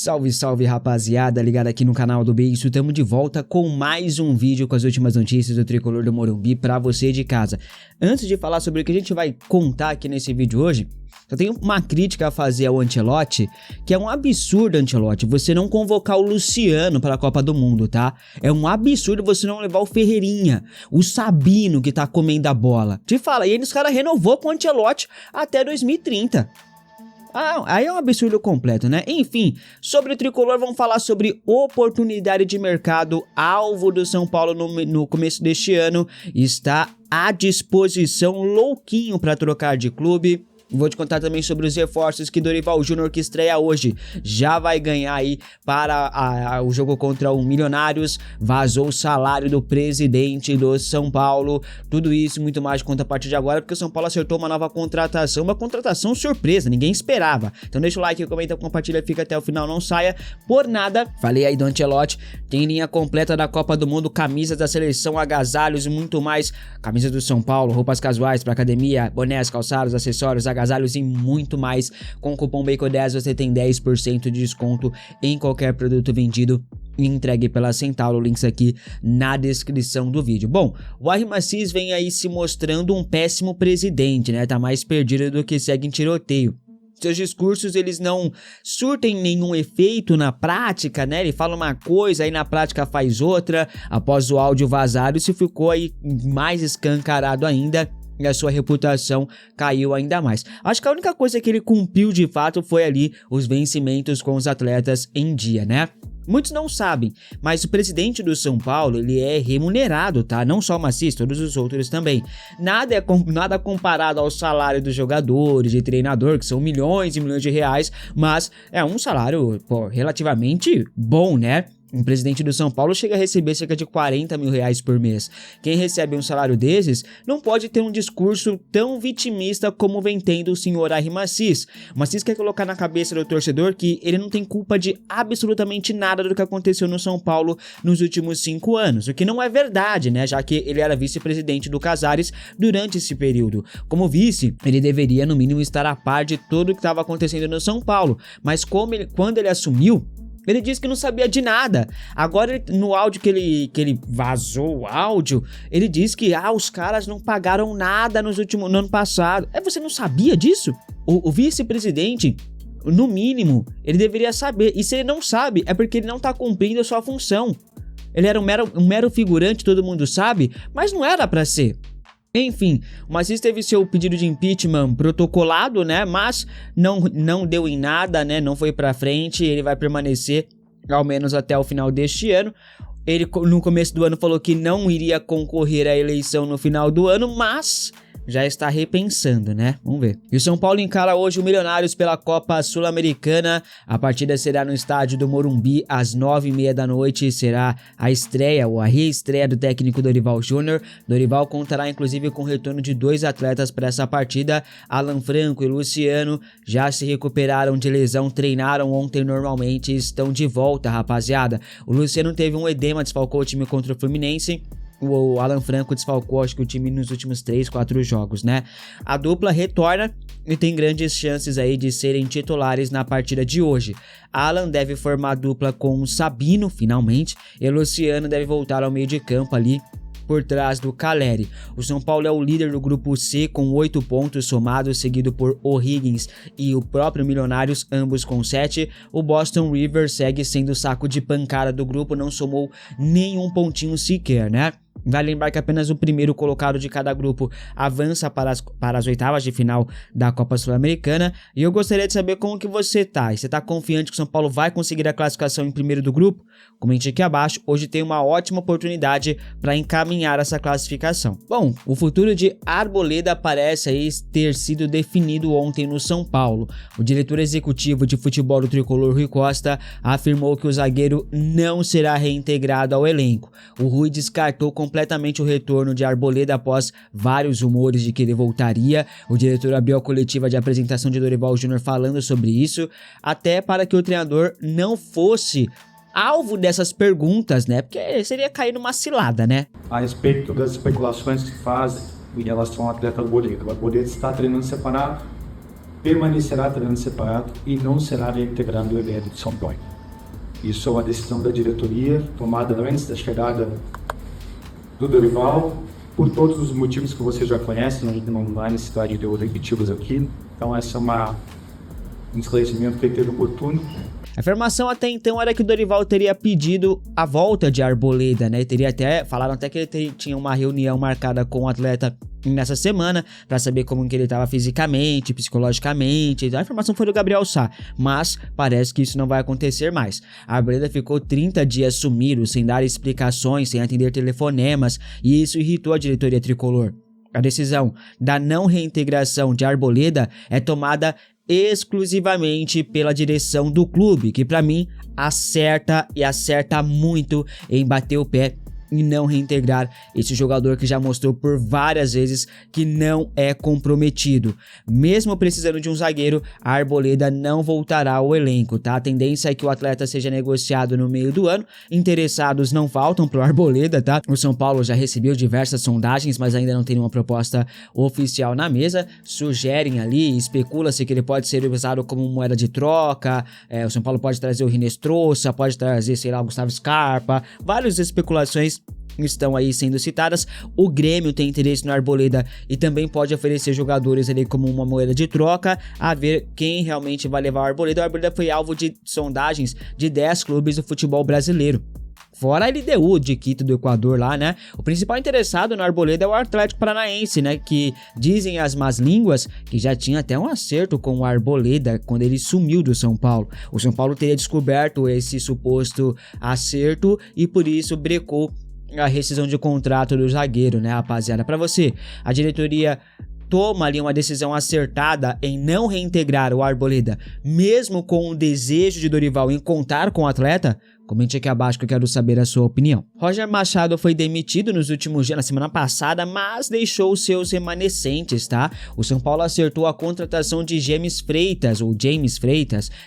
Salve, salve rapaziada, ligado aqui no canal do Beiço, estamos de volta com mais um vídeo com as últimas notícias do Tricolor do Morumbi pra você de casa. Antes de falar sobre o que a gente vai contar aqui nesse vídeo hoje, eu tenho uma crítica a fazer ao Ancelotti, que é um absurdo, Ancelotti, você não convocar o Luciano para a Copa do Mundo, tá? É um absurdo você não levar o Ferreirinha, o Sabino que tá comendo a bola. Te fala, e eles cara renovou com o Ancelotti até 2030. Aí é um absurdo completo, né? Enfim, sobre o Tricolor vamos falar sobre oportunidade de mercado. Alvo do São Paulo no começo deste ano está à disposição, louquinho para trocar de clube. Vou te contar também sobre os reforços que Dorival Júnior, que estreia hoje, já vai ganhar aí para o jogo contra o Milionários. Vazou o salário do presidente do São Paulo. Tudo isso e muito mais conta a partir de agora, porque o São Paulo acertou uma nova contratação, uma contratação surpresa, ninguém esperava. Então deixa o like, comenta, compartilha, fica até o final, não saia por nada. Falei aí do Ancelotti, tem linha completa da Copa do Mundo, camisas da seleção, agasalhos e muito mais. Camisas do São Paulo, roupas casuais para academia, bonés, calçados, acessórios, agasalhos e muito mais. Com o cupom BACON10 você tem 10% de desconto em qualquer produto vendido e entregue pela Centauro, links aqui na descrição do vídeo. Bom, o Arrym Assis vem aí se mostrando um péssimo presidente, né? Tá mais perdido do que segue em tiroteio. Seus discursos, eles não surtem nenhum efeito na prática, né? Ele fala uma coisa, aí na prática faz outra. Após o áudio vazado, isso ficou aí mais escancarado ainda e a sua reputação caiu ainda mais. Acho que a única coisa que ele cumpriu de fato foi ali os vencimentos com os atletas em dia, né? Muitos não sabem, mas o presidente do São Paulo, ele é remunerado, tá? Não só o Assis, todos os outros também. Nada comparado ao salário dos jogadores, de treinador, que são milhões e milhões de reais, mas é um salário, pô, relativamente bom, né? Um presidente do São Paulo chega a receber cerca de 40 mil reais por mês. Quem recebe um salário desses não pode ter um discurso tão vitimista como vem tendo o senhor Arrym Assis. O Assis quer colocar na cabeça do torcedor que ele não tem culpa de absolutamente nada do que aconteceu no São Paulo nos últimos 5 anos, o que não é verdade, né? Já que ele era vice-presidente do Casares durante esse período. Como vice, ele deveria no mínimo estar a par de tudo o que estava acontecendo no São Paulo, mas quando ele assumiu, ele disse que não sabia de nada. Agora, no áudio que ele vazou o áudio, ele disse que os caras não pagaram nada no ano passado. Você não sabia disso? O vice-presidente, no mínimo, ele deveria saber. E se ele não sabe, é porque ele não tá cumprindo a sua função. Ele era um mero figurante, todo mundo sabe, mas não era pra ser. Enfim, o Assis teve seu pedido de impeachment protocolado, né, mas não deu em nada, né, não foi pra frente, ele vai permanecer ao menos até o final deste ano. Ele no começo do ano falou que não iria concorrer à eleição no final do ano, mas já está repensando, né? Vamos ver. E o São Paulo encara hoje o Milionários pela Copa Sul-Americana. A partida será no estádio do Morumbi às 9h30 da noite. Será a estreia ou a reestreia do técnico Dorival Júnior. Dorival contará inclusive com o retorno de 2 atletas para essa partida. Alan Franco e Luciano já se recuperaram de lesão, treinaram ontem normalmente e estão de volta, rapaziada. O Luciano teve um edema, desfalcou o time contra o Fluminense. O Alan Franco desfalcou, acho que o time nos últimos 3, 4 jogos, né? A dupla retorna e tem grandes chances aí de serem titulares na partida de hoje. Alan deve formar dupla com o Sabino, finalmente, e o Luciano deve voltar ao meio de campo ali por trás do Caleri. O São Paulo é o líder do grupo C com 8 pontos somados, seguido por O'Higgins e o próprio Milionários, ambos com 7. O Boston River segue sendo o saco de pancada do grupo, não somou nenhum pontinho sequer, né? Vale lembrar que apenas o primeiro colocado de cada grupo avança para as oitavas de final da Copa Sul-Americana. E eu gostaria de saber como que você tá. Você tá confiante que o São Paulo vai conseguir a classificação em primeiro do grupo? Comente aqui abaixo. Hoje tem uma ótima oportunidade para encaminhar essa classificação. Bom, o futuro de Arboleda parece aí ter sido definido ontem no São Paulo. O diretor executivo de futebol do Tricolor, Rui Costa, afirmou que o zagueiro não será reintegrado ao elenco. O Rui descartou completamente o retorno de Arboleda após vários rumores de que ele voltaria. O diretor abriu a coletiva de apresentação de Dorival Júnior falando sobre isso, até para que o treinador não fosse alvo dessas perguntas, né? Porque seria cair numa cilada, né? A respeito das especulações que fazem em relação ao atleta Arboleda. O Arboleda está treinando separado permanecerá treinando separado e não será reintegrado no elenco de São Paulo. Isso é uma decisão da diretoria, tomada antes da chegada do Dorival, por todos os motivos que você já conhece, não vai necessidade de eu repeti-los aqui. Então, essa é um esclarecimento que teve oportuno. A informação até então era que o Dorival teria pedido a volta de Arboleda, né? Falaram até que ele tinha uma reunião marcada com o atleta nessa semana para saber como que ele estava fisicamente, psicologicamente. A informação foi do Gabriel Sá, mas parece que isso não vai acontecer mais. A Arboleda ficou 30 dias sumido, sem dar explicações, sem atender telefonemas, e isso irritou a diretoria tricolor. A decisão da não reintegração de Arboleda é tomada exclusivamente pela direção do clube, que para mim acerta muito em bater o pé e não reintegrar esse jogador que já mostrou por várias vezes que não é comprometido. Mesmo precisando de um zagueiro, a Arboleda não voltará ao elenco, tá? A tendência é que o atleta seja negociado no meio do ano. Interessados não faltam pro Arboleda, tá? O São Paulo já recebeu diversas sondagens, mas ainda não tem nenhuma proposta oficial na mesa. Sugerem ali, especula-se que ele pode ser usado como moeda de troca. O São Paulo pode trazer o Rinestrosa, pode trazer, sei lá, o Gustavo Scarpa. Várias especulações estão aí sendo citadas. O Grêmio tem interesse no Arboleda e também pode oferecer jogadores ali como uma moeda de troca, a ver quem realmente vai levar o Arboleda. O Arboleda foi alvo de sondagens de 10 clubes do futebol brasileiro. Fora a LDU de Quito do Equador lá, né? O principal interessado no Arboleda é o Atlético Paranaense, né? Que dizem as más línguas que já tinha até um acerto com o Arboleda quando ele sumiu do São Paulo. O São Paulo teria descoberto esse suposto acerto e por isso brecou a rescisão de contrato do zagueiro, né, rapaziada? Para você, a diretoria toma ali uma decisão acertada em não reintegrar o Arboleda, mesmo com o desejo de Dorival em contar com o atleta? Comente aqui abaixo que eu quero saber a sua opinião. Roger Machado foi demitido nos últimos dias, na semana passada, mas deixou seus remanescentes, tá? O São Paulo acertou a contratação de James Freitas,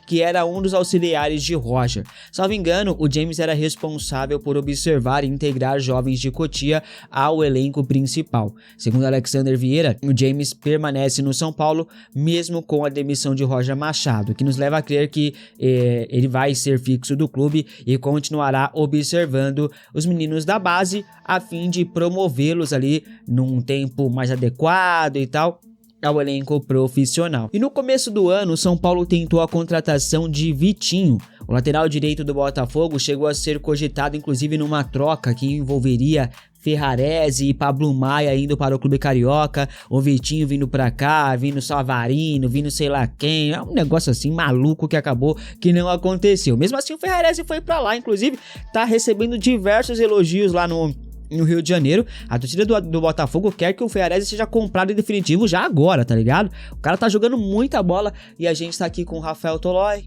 que era um dos auxiliares de Roger. Salvo engano, o James era responsável por observar e integrar jovens de Cotia ao elenco principal. Segundo Alexander Vieira, o James permanece no São Paulo, mesmo com a demissão de Roger Machado, que nos leva a crer que ele vai ser fixo do clube e continuará observando os meninos da base a fim de promovê-los ali num tempo mais adequado e tal ao elenco profissional. E no começo do ano, o São Paulo tentou a contratação de Vitinho. O lateral direito do Botafogo chegou a ser cogitado inclusive numa troca que envolveria Ferrarese e Pablo Maia indo para o clube carioca, o Vitinho vindo pra cá, vindo Savarino, vindo sei lá quem, é um negócio assim maluco que acabou que não aconteceu. Mesmo assim o Ferrarese foi pra lá, inclusive tá recebendo diversos elogios lá no Rio de Janeiro. A torcida do Botafogo quer que o Ferrarese seja comprado em definitivo já agora, tá ligado? O cara tá jogando muita bola e a gente tá aqui com o Rafael Tolói,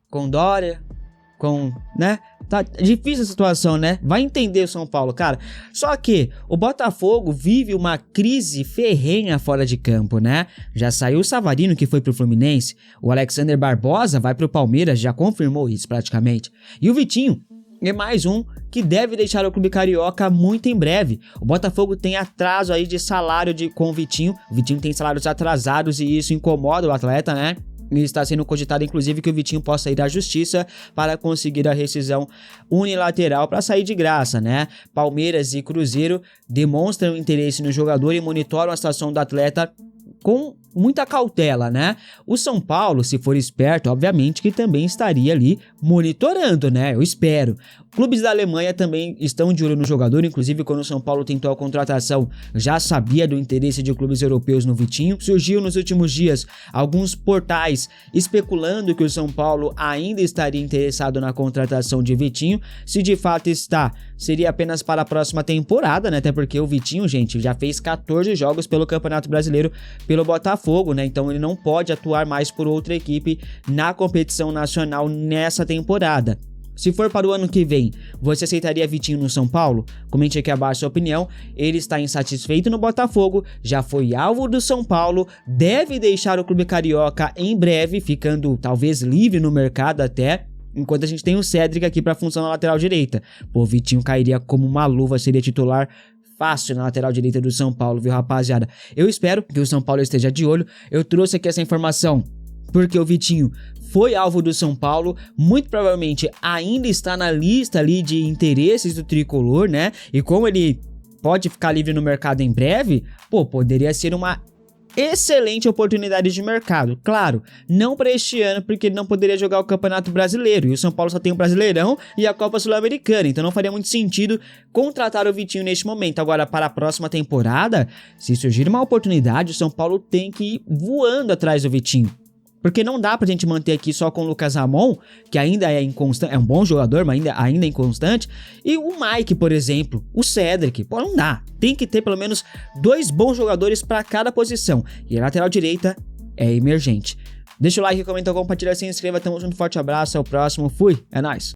com Dória, né? Tá difícil a situação, né? Vai entender o São Paulo, cara. Só que o Botafogo vive uma crise ferrenha fora de campo, né? Já saiu o Savarino, que foi pro Fluminense. O Alexander Barbosa vai pro Palmeiras, já confirmou isso praticamente. E o Vitinho é mais um que deve deixar o clube carioca muito em breve. O Botafogo tem atraso aí de salário com o Vitinho. O Vitinho tem salários atrasados e isso incomoda o atleta, né? E está sendo cogitado, inclusive, que o Vitinho possa ir à justiça para conseguir a rescisão unilateral para sair de graça, né? Palmeiras e Cruzeiro demonstram interesse no jogador e monitoram a situação do atleta com muita cautela, né? O São Paulo, se for esperto, obviamente que também estaria ali monitorando, né? Eu espero. Clubes da Alemanha também estão de olho no jogador, inclusive quando o São Paulo tentou a contratação, já sabia do interesse de clubes europeus no Vitinho. Surgiu nos últimos dias alguns portais especulando que o São Paulo ainda estaria interessado na contratação de Vitinho. Se de fato está, seria apenas para a próxima temporada, né? Até porque o Vitinho, gente, já fez 14 jogos pelo Campeonato Brasileiro pelo Botafogo, né? Então ele não pode atuar mais por outra equipe na competição nacional nessa temporada. Se for para o ano que vem, você aceitaria Vitinho no São Paulo? Comente aqui abaixo a sua opinião. Ele está insatisfeito no Botafogo, já foi alvo do São Paulo, deve deixar o clube carioca em breve, ficando talvez livre no mercado até, enquanto a gente tem o Cédric aqui para a função na lateral direita. Pô, Vitinho cairia como uma luva, seria titular fácil na lateral direita do São Paulo, viu, rapaziada? Eu espero que o São Paulo esteja de olho. Eu trouxe aqui essa informação porque o Vitinho foi alvo do São Paulo, muito provavelmente ainda está na lista ali de interesses do tricolor, né? E como ele pode ficar livre no mercado em breve, pô, poderia ser uma excelente oportunidade de mercado. Claro, não para este ano, porque ele não poderia jogar o Campeonato Brasileiro, e o São Paulo só tem o Brasileirão e a Copa Sul-Americana, então não faria muito sentido contratar o Vitinho neste momento. Agora, para a próxima temporada, se surgir uma oportunidade, o São Paulo tem que ir voando atrás do Vitinho. Porque não dá pra gente manter aqui só com o Lucas Ramon, que ainda é inconstante, é um bom jogador, mas ainda é inconstante, e o Mike, por exemplo, o Cedric. Pô, não dá. Tem que ter pelo menos 2 bons jogadores pra cada posição. E a lateral direita é emergente. Deixa o like, comenta, compartilha, se inscreva. Tamo junto, forte abraço, até o próximo. Fui, é nóis.